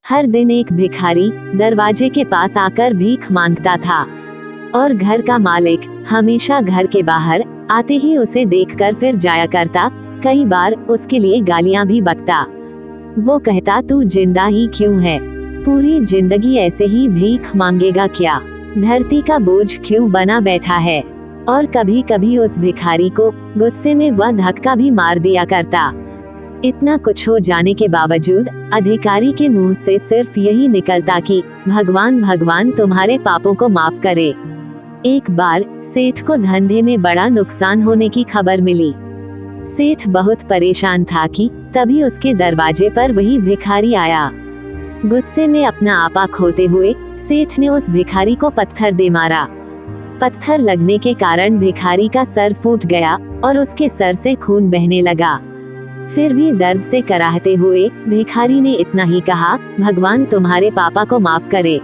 हर दिन एक भिखारी दरवाजे के पास आकर भीख मांगता था और घर का मालिक हमेशा घर के बाहर आते ही उसे देखकर फिर जाया करता। कई बार उसके लिए गालियां भी बकता। वो कहता, तू जिंदा ही क्यों है? पूरी जिंदगी ऐसे ही भीख मांगेगा क्या? धरती का बोझ क्यों बना बैठा है? और कभी कभी उस भिखारी को गुस्से में वह धक्का भी मार दिया करता। इतना कुछ हो जाने के बावजूद अधिकारी के मुंह से सिर्फ यही निकलता कि भगवान भगवान तुम्हारे पापों को माफ करे। एक बार सेठ को धंधे में बड़ा नुकसान होने की खबर मिली। सेठ बहुत परेशान था कि तभी उसके दरवाजे पर वही भिखारी आया। गुस्से में अपना आपा खोते हुए सेठ ने उस भिखारी को पत्थर दे मारा। पत्थर लगने के कारण भिखारी का सर फूट गया और उसके सर से खून बहने लगा। फिर भी दर्द से कराहते हुए भिखारी ने इतना ही कहा, भगवान तुम्हारे पापा को माफ करे।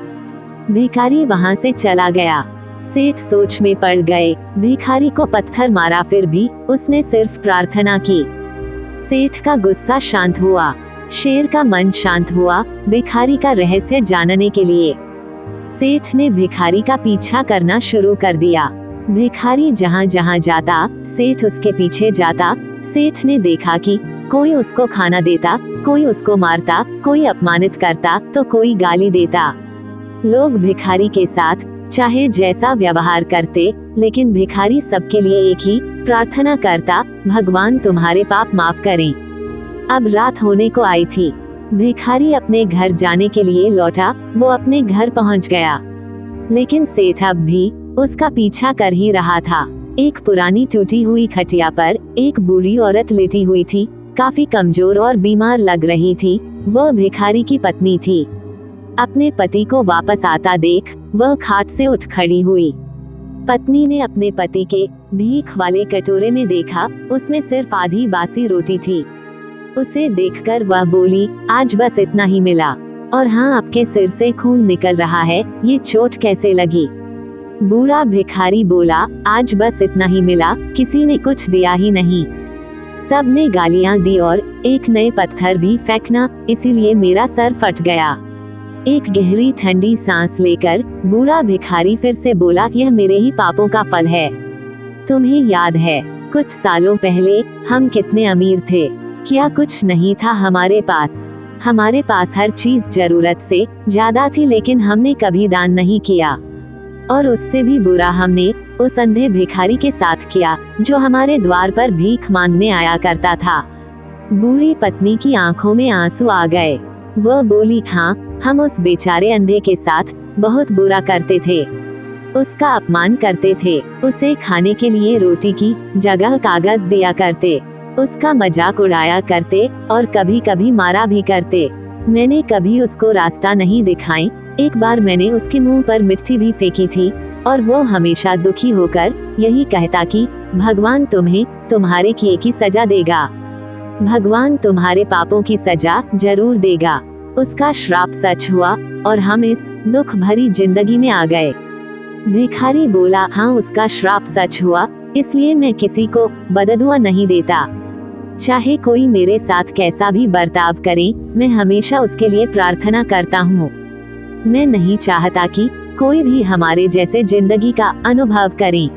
भिखारी वहां से चला गया। सेठ सोच में पड़ गए। भिखारी को पत्थर मारा, फिर भी उसने सिर्फ प्रार्थना की। सेठ का गुस्सा शांत हुआ, शेर का मन शांत हुआ भिखारी का रहस्य जानने के लिए। सेठ ने भिखारी का पीछा करना शुरू कर दिया। भिखारी जहाँ जहाँ जाता सेठ उसके पीछे जाता। सेठ ने देखा कि कोई उसको खाना देता, कोई उसको मारता, कोई अपमानित करता तो कोई गाली देता। लोग भिखारी के साथ चाहे जैसा व्यवहार करते, लेकिन भिखारी सबके लिए एक ही प्रार्थना करता, भगवान तुम्हारे पाप माफ करें। अब रात होने को आई थी। भिखारी अपने घर जाने के लिए लौटा। वो अपने घर पहुंच गया, लेकिन सेठ अब भी उसका पीछा कर ही रहा था। एक पुरानी टूटी हुई खटिया पर एक बूढ़ी औरत लेटी हुई थी। काफी कमजोर और बीमार लग रही थी। वह भिखारी की पत्नी थी। अपने पति को वापस आता देख वह खाट से उठ खड़ी हुई। पत्नी ने अपने पति के भीख वाले कटोरे में देखा, उसमें सिर्फ आधी बासी रोटी थी। उसे देखकर वह बोली, आज बस इतना ही मिला, और हाँ, आपके सिर से खून निकल रहा है, ये चोट कैसे लगी? बूढ़ा भिखारी बोला, आज बस इतना ही मिला, किसी ने कुछ दिया ही नहीं। सब ने गालियां दी और एक नए पत्थर भी फेंकना, इसीलिए मेरा सर फट गया। एक गहरी ठंडी सांस लेकर बूढ़ा भिखारी फिर से बोला, यह मेरे ही पापों का फल है। तुम्हें याद है कुछ सालों पहले हम कितने अमीर थे? क्या कुछ नहीं था हमारे पास? हमारे पास हर चीज जरूरत से ज्यादा थी, लेकिन हमने कभी दान नहीं किया। और उससे भी बुरा हमने उस अंधे भिखारी के साथ किया जो हमारे द्वार पर भीख मांगने आया करता था। बूढ़ी पत्नी की आंखों में आंसू आ गए। वह बोली, हाँ, हम उस बेचारे अंधे के साथ बहुत बुरा करते थे। उसका अपमान करते थे, उसे खाने के लिए रोटी की जगह कागज दिया करते, उसका मजाक उड़ाया करते और कभी कभी मारा भी करते। मैंने कभी उसको रास्ता नहीं दिखाई। एक बार मैंने उसके मुंह पर मिट्टी भी फेंकी थी और वो हमेशा दुखी होकर यही कहता कि भगवान तुम्हें तुम्हारे किए की सजा देगा, भगवान तुम्हारे पापों की सजा जरूर देगा। उसका श्राप सच हुआ और हम इस दुख भरी जिंदगी में आ गए। भिखारी बोला, हाँ, उसका श्राप सच हुआ, इसलिए मैं किसी को बददुआ नहीं देता। चाहे कोई मेरे साथ कैसा भी बर्ताव करे, मैं हमेशा उसके लिए प्रार्थना करता हूँ। मैं नहीं चाहता कि कोई भी हमारे जैसे जिंदगी का अनुभव करे,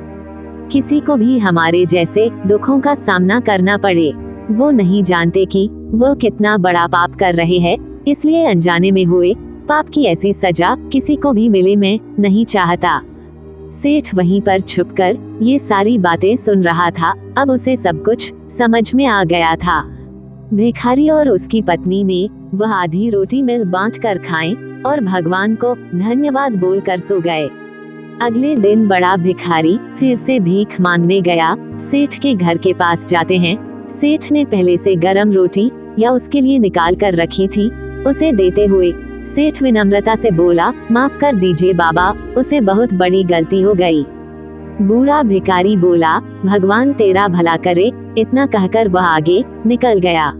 किसी को भी हमारे जैसे दुखों का सामना करना पड़े। वो नहीं जानते कि वो कितना बड़ा पाप कर रहे हैं, इसलिए अनजाने में हुए पाप की ऐसी सजा किसी को भी मिले मैं नहीं चाहता। सेठ वहीं पर छुपकर ये सारी बातें सुन रहा था। अब उसे सब कुछ समझ में आ गया था। भिखारी और उसकी पत्नी ने वह आधी रोटी मिल बांट कर खाएं और भगवान को धन्यवाद बोलकर सो गए। अगले दिन बड़ा भिखारी फिर से भीख मांगने गया। सेठ के घर के पास जाते हैं। सेठ ने पहले से गरम रोटी या उसके लिए निकाल कर रखी थी। उसे देते हुए सेठ विनम्रता से बोला, माफ कर दीजिए बाबा, उसे बहुत बड़ी गलती हो गई। बूढ़ा भिखारी बोला, भगवान तेरा भला करे। इतना कहकर वह आगे निकल गया।